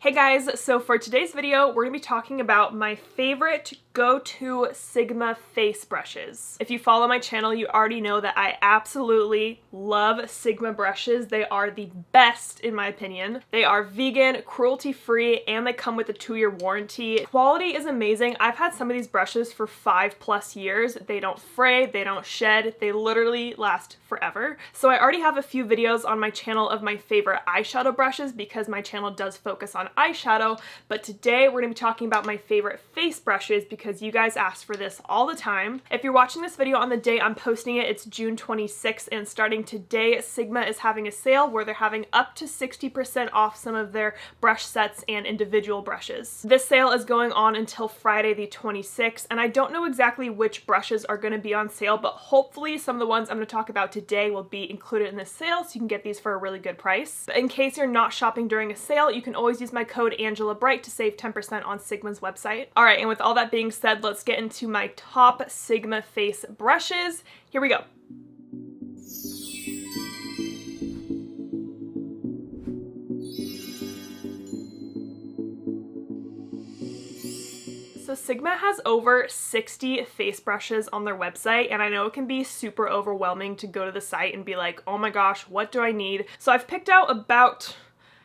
Hey guys, so for today's video, we're going to be talking about my favorite go-to Sigma face brushes. If you follow my channel, you already know that I absolutely love Sigma brushes. They are the best in my opinion. They are vegan, cruelty-free, and they come with a 2-year warranty. Quality is amazing. I've had some of these brushes for 5+ years. They don't fray, they don't shed, they literally last forever. So I already have a few videos on my channel of my favorite eyeshadow brushes because my channel does focus on eyeshadow, but today we're going to be talking about my favorite face brushes because you guys ask for this all the time. If you're watching this video on the day I'm posting it, it's June 26th, and starting today, Sigma is having a sale where they're having up to 60% off some of their brush sets and individual brushes. This sale is going on until Friday the 26th, and I don't know exactly which brushes are going to be on sale, but hopefully some of the ones I'm going to talk about today will be included in this sale so you can get these for a really good price. But in case you're not shopping during a sale, you can always use my code AngelaBright to save 10% on Sigma's website. Alright, and with all that being said, let's get into my top Sigma face brushes. Here we go. So Sigma has over 60 face brushes on their website, and I know it can be super overwhelming to go to the site and be like, oh my gosh, what do I need? So I've picked out about,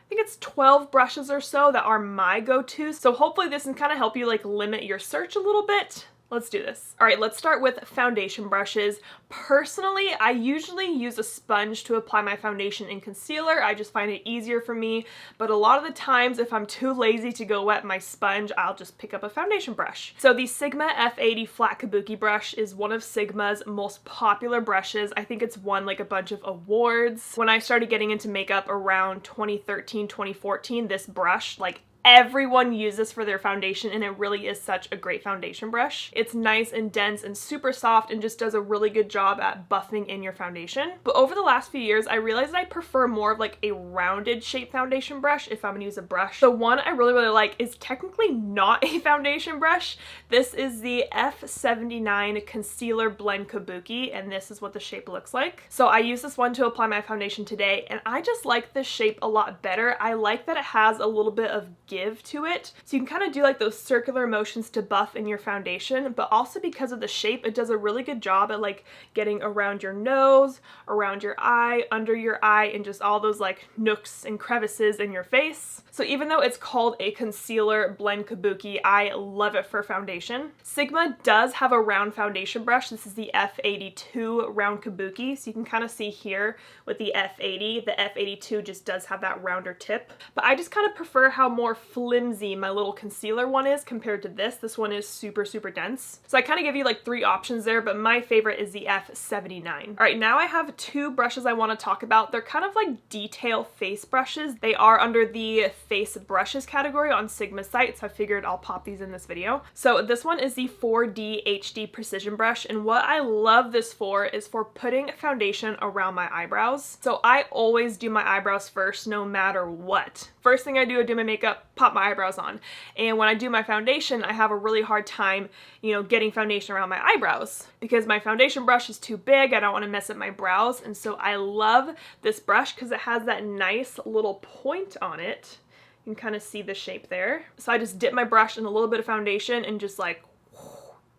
I think it's 12 brushes or so that are my go-tos. So hopefully this can kind of help you like limit your search a little bit. Let's do this. All right, let's start with foundation brushes. Personally, I usually use a sponge to apply my foundation and concealer. I just find it easier for me, but a lot of the times if I'm too lazy to go wet my sponge, I'll just pick up a foundation brush. So the Sigma F80 flat kabuki brush is one of Sigma's most popular brushes. I think it's won like a bunch of awards. When I started getting into makeup around 2013, 2014, this brush, like everyone uses this for their foundation, and it really is such a great foundation brush. It's nice and dense and super soft and just does a really good job at buffing in your foundation. But over the last few years, I realized I prefer more of like a rounded shape foundation brush if I'm gonna use a brush. The one I really like is technically not a foundation brush. This is the F79 Concealer Blend Kabuki, and this is what the shape looks like. So I use this one to apply my foundation today, and I just like this shape a lot better. I like that it has a little bit of give to it. So you can kind of do like those circular motions to buff in your foundation, but also because of the shape, it does a really good job at like getting around your nose, around your eye, under your eye, and just all those like nooks and crevices in your face. So even though it's called a concealer blend kabuki, I love it for foundation. Sigma does have a round foundation brush. This is the F82 round kabuki. So you can kind of see here with the F80, the F82 just does have that rounder tip. But I just kind of prefer how more flimsy my little concealer one is compared to this. This one is super, super dense. So I kind of give you like 3 options there, but my favorite is the F79. All right, now I have 2 brushes I want to talk about. They're kind of like detail face brushes. They are under the face brushes category on Sigma's site, so I figured I'll pop these in this video. So this one is the 4D HD Precision Brush, and what I love this for is for putting foundation around my eyebrows. So I always do my eyebrows first, no matter what. First thing I do my makeup, pop my eyebrows on. And when I do my foundation, I have a really hard time, getting foundation around my eyebrows because my foundation brush is too big. I don't want to mess up my brows. And so I love this brush because it has that nice little point on it. You can kind of see the shape there. So I just dip my brush in a little bit of foundation and just like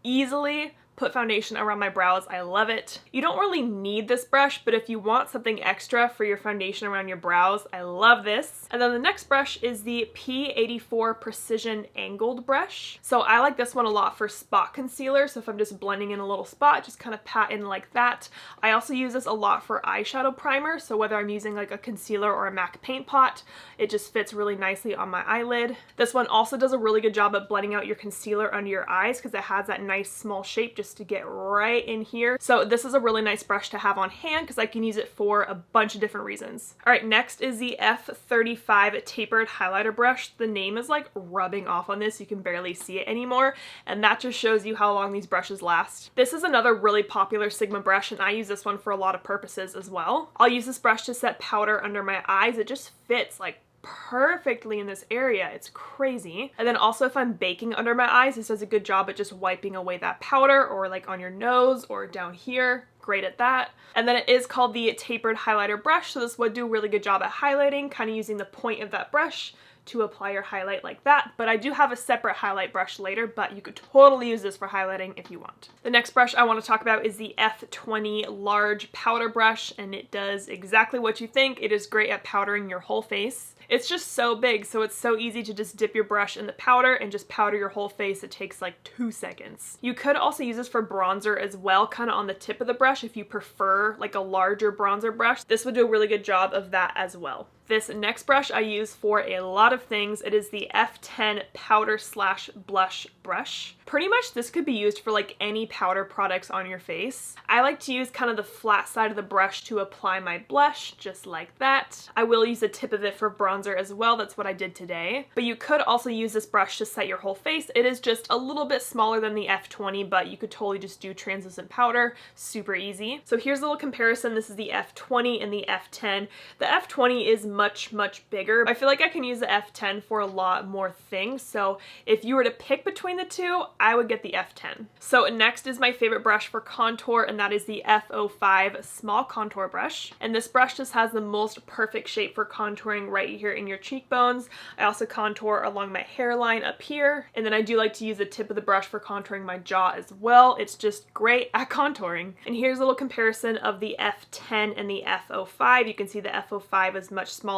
easily put foundation around my brows. I love it. You don't really need this brush, but if you want something extra for your foundation around your brows, I love this. And then the next brush is the P84 Precision Angled Brush. So I like this one a lot for spot concealer. So if I'm just blending in a little spot, just kind of pat in like that. I also use this a lot for eyeshadow primer. So whether I'm using like a concealer or a MAC paint pot, it just fits really nicely on my eyelid. This one also does a really good job at blending out your concealer under your eyes because it has that nice small shape just to get right in here. So this is a really nice brush to have on hand because I can use it for a bunch of different reasons. All right, next is the F35 Tapered Highlighter Brush. The name is like rubbing off on this. You can barely see it anymore, and that just shows you how long these brushes last. This is another really popular Sigma brush, and I use this one for a lot of purposes as well. I'll use this brush to set powder under my eyes. It just fits like perfectly in this area. It's crazy. And then also if I'm baking under my eyes, this does a good job at just wiping away that powder, or like on your nose or down here. Great at that. And then it is called the Tapered Highlighter Brush, so this would do a really good job at highlighting, kind of using the point of that brush to apply your highlight like that, but I do have a separate highlight brush later, but you could totally use this for highlighting if you want. The next brush I want to talk about is the F20 large powder brush, and it does exactly what you think. It is great at powdering your whole face. It's just so big, so it's so easy to just dip your brush in the powder and just powder your whole face. It takes like 2 seconds. You could also use this for bronzer as well, kind of on the tip of the brush if you prefer like a larger bronzer brush. This would do a really good job of that as well. This next brush I use for a lot of things. It is the F10 powder slash blush brush. Pretty much this could be used for like any powder products on your face. I like to use kind of the flat side of the brush to apply my blush, just like that. I will use the tip of it for bronzer as well. That's what I did today. But you could also use this brush to set your whole face. It is just a little bit smaller than the F20, but you could totally just do translucent powder. Super easy. So here's a little comparison. This is the F20 and the F10. The F20 is much bigger. I feel like I can use the F10 for a lot more things, so if you were to pick between the two, I would get the F10. So next is my favorite brush for contour, and that is the F05 small contour brush. And this brush just has the most perfect shape for contouring right here in your cheekbones. I also contour along my hairline up here, and then I do like to use the tip of the brush for contouring my jaw as well. It's just great at contouring. And here's a little comparison of the F10 and the F05. You can see the F05 is much smaller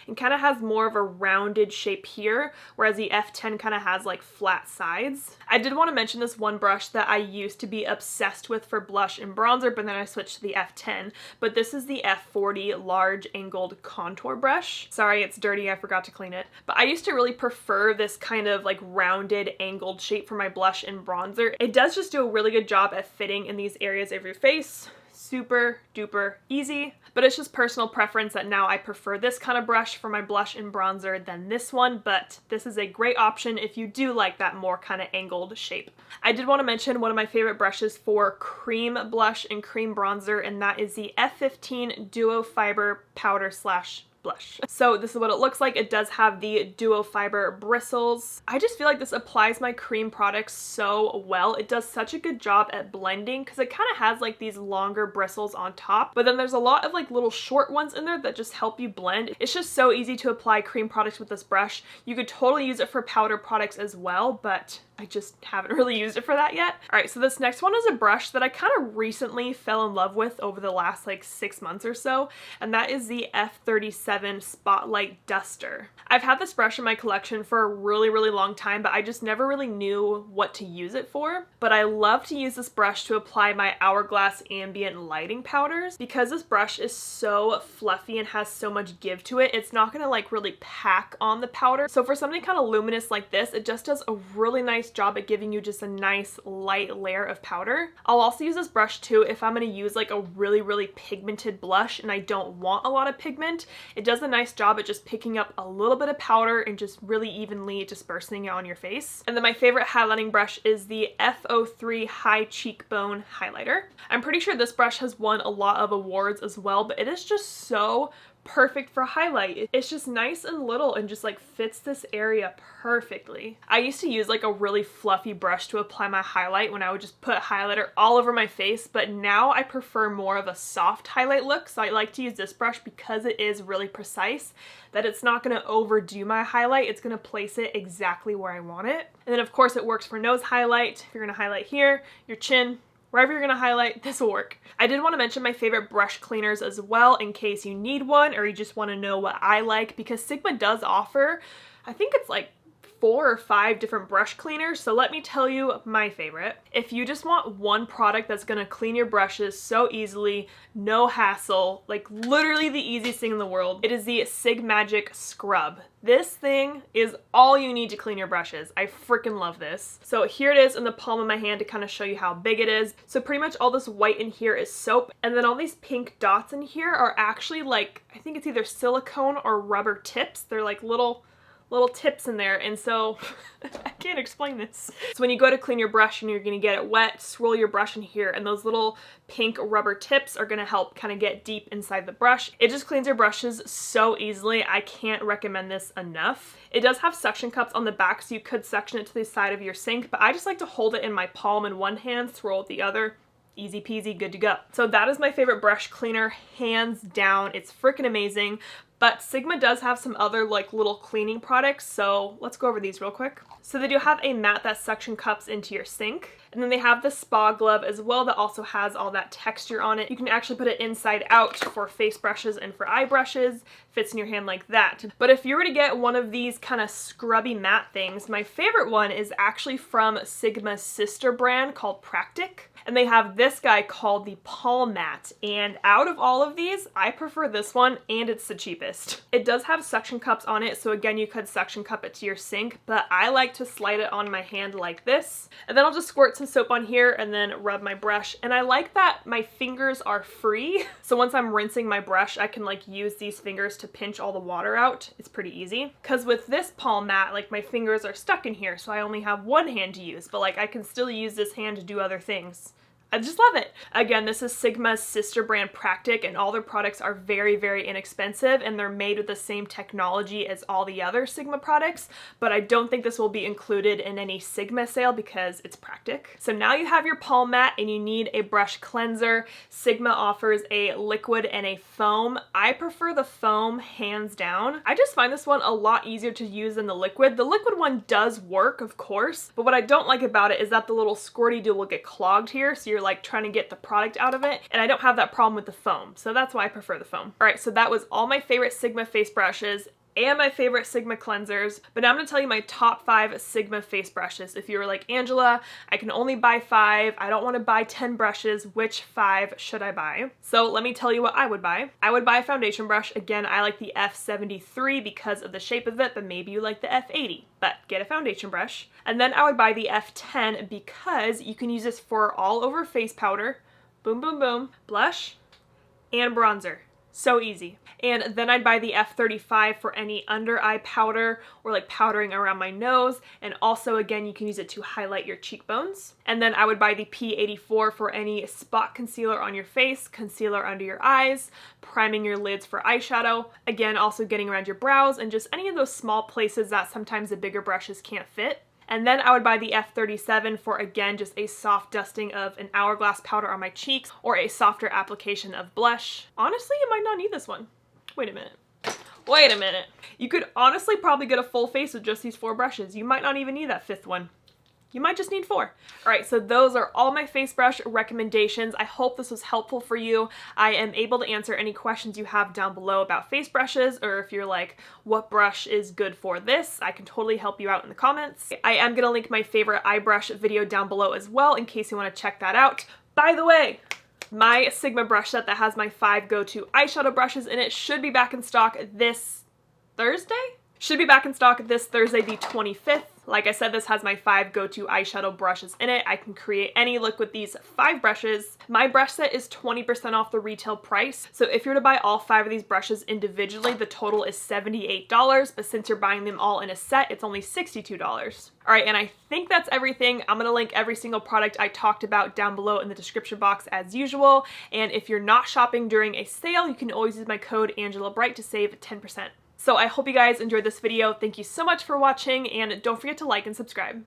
and kind of has more of a rounded shape here, whereas the F10 kind of has like flat sides. I did want to mention this one brush that I used to be obsessed with for blush and bronzer, but then I switched to the F10. But this is the F40 large angled contour brush. Sorry, it's dirty, I forgot to clean it. But I used to really prefer this kind of like rounded angled shape for my blush and bronzer. It does just do a really good job at fitting in these areas of your face. Super duper easy, but it's just personal preference that now I prefer this kind of brush for my blush and bronzer than this one, but this is a great option if you do like that more kind of angled shape. I did want to mention one of my favorite brushes for cream blush and cream bronzer, and that is the F15 Duo Fiber Powder slash blush. So this is what it looks like. It does have the duo fiber bristles. I just feel like this applies my cream products so well. It does such a good job at blending because it kind of has like these longer bristles on top, but then there's a lot of like little short ones in there that just help you blend. It's just so easy to apply cream products with this brush. You could totally use it for powder products as well, but I just haven't really used it for that yet. All right, so this next one is a brush that I kind of recently fell in love with over the last like 6 months or so, and that is the F37 Spotlight Duster. I've had this brush in my collection for a really long time, but I just never really knew what to use it for. But I love to use this brush to apply my Hourglass ambient lighting powders because this brush is so fluffy and has so much give to it. It's not gonna like really pack on the powder. So for something kind of luminous like this, it just does a really nice job at giving you just a nice light layer of powder. I'll also use this brush too if I'm going to use like a really pigmented blush and I don't want a lot of pigment. It does a nice job at just picking up a little bit of powder and just really evenly dispersing it on your face. And then my favorite highlighting brush is the F03 High Cheekbone Highlighter. I'm pretty sure this brush has won a lot of awards as well, but it is just so perfect for highlight. It's just nice and little and just like fits this area perfectly. I used to use like a really fluffy brush to apply my highlight when I would just put highlighter all over my face, but now I prefer more of a soft highlight look, so I like to use this brush because it is really precise, that it's not going to overdo my highlight. It's going to place it exactly where I want it. And then of course it works for nose highlight. If you're going to highlight here, your chin, wherever you're gonna highlight, this will work. I did want to mention my favorite brush cleaners as well in case you need one or you just want to know what I like, because Sigma does offer, I think it's like 4 or 5 different brush cleaners, so let me tell you my favorite. If you just want one product that's gonna clean your brushes so easily, no hassle, like literally the easiest thing in the world, it is the Sig Magic Scrub. This thing is all you need to clean your brushes. I freaking love this. So here it is in the palm of my hand to kind of show you how big it is. So pretty much all this white in here is soap, and then all these pink dots in here are actually like, I think it's either silicone or rubber tips. They're like little tips in there, and so I can't explain this. So when you go to clean your brush and you're gonna get it wet, swirl your brush in here, and those little pink rubber tips are gonna help kind of get deep inside the brush. It just cleans your brushes so easily. I can't recommend this enough. It does have suction cups on the back, so you could suction it to the side of your sink, but I just like to hold it in my palm in one hand, swirl with the other. Easy peasy, good to go. So that is my favorite brush cleaner, hands down. It's freaking amazing. But Sigma does have some other like little cleaning products, so let's go over these real quick. So they do have a mat that suction cups into your sink. And then they have the spa glove as well that also has all that texture on it. You can actually put it inside out for face brushes and for eye brushes. Fits in your hand like that. But if you were to get one of these kind of scrubby matte things, my favorite one is actually from Sigma's sister brand called Practic. And they have this guy called the Palm Mat. And out of all of these, I prefer this one, and it's the cheapest. It does have suction cups on it, so again, you could suction cup it to your sink, but I like to slide it on my hand like this. And then I'll just squirt some soap on here and then rub my brush. And I like that my fingers are free. So once I'm rinsing my brush, I can like use these fingers to pinch all the water out. It's pretty easy. Because with this palm mat, like my fingers are stuck in here, so I only have one hand to use, but like I can still use this hand to do other things. I just love it. Again, this is Sigma's sister brand Practic, and all their products are very, very inexpensive, and they're made with the same technology as all the other Sigma products, but I don't think this will be included in any Sigma sale because it's Practic. So now you have your palm mat and you need a brush cleanser. Sigma offers a liquid and a foam. I prefer the foam hands down. I just find this one a lot easier to use than the liquid. The liquid one does work, of course, but what I don't like about it is that the little squirty do will get clogged here, so you're like trying to get the product out of it, and I don't have that problem with the foam, so that's why I prefer the foam. Alright, so that was all my favorite Sigma face brushes and my favorite Sigma cleansers, but now I'm going to tell you my top 5 Sigma face brushes. If you were like, Angela, I can only buy 5, I don't want to buy 10 brushes, which 5 should I buy? So let me tell you what I would buy. I would buy a foundation brush. Again, I like the F73 because of the shape of it, but maybe you like the F80, but get a foundation brush. And then I would buy the F10 because you can use this for all over face powder, boom, boom, boom, blush, and bronzer. So easy. And then I'd buy the F35 for any under eye powder or like powdering around my nose. And also, again, you can use it to highlight your cheekbones. And then I would buy the P84 for any spot concealer on your face, concealer under your eyes, priming your lids for eyeshadow. Again, also getting around your brows and just any of those small places that sometimes the bigger brushes can't fit. And then I would buy the F37 for, again, just a soft dusting of an hourglass powder on my cheeks or a softer application of blush. Honestly, you might not need this one. Wait a minute. Wait a minute. You could honestly probably get a full face with just these 4 brushes. You might not even need that 5th one. You might just need 4. Alright, so those are all my face brush recommendations. I hope this was helpful for you. I am able to answer any questions you have down below about face brushes, or if you're like, what brush is good for this? I can totally help you out in the comments. I am going to link my favorite eye brush video down below as well in case you want to check that out. By the way, my Sigma brush set that has my 5 go-to eyeshadow brushes in it should be back in stock this Thursday? Should be back in stock this Thursday, the 25th. Like I said, this has my 5 go-to eyeshadow brushes in it. I can create any look with these 5 brushes. My brush set is 20% off the retail price. So if you're to buy all 5 of these brushes individually, the total is $78. But since you're buying them all in a set, it's only $62. All right, and I think that's everything. I'm going to link every single product I talked about down below in the description box as usual. And if you're not shopping during a sale, you can always use my code AngelaBright to save 10%. So I hope you guys enjoyed this video. Thank you so much for watching, and don't forget to like and subscribe.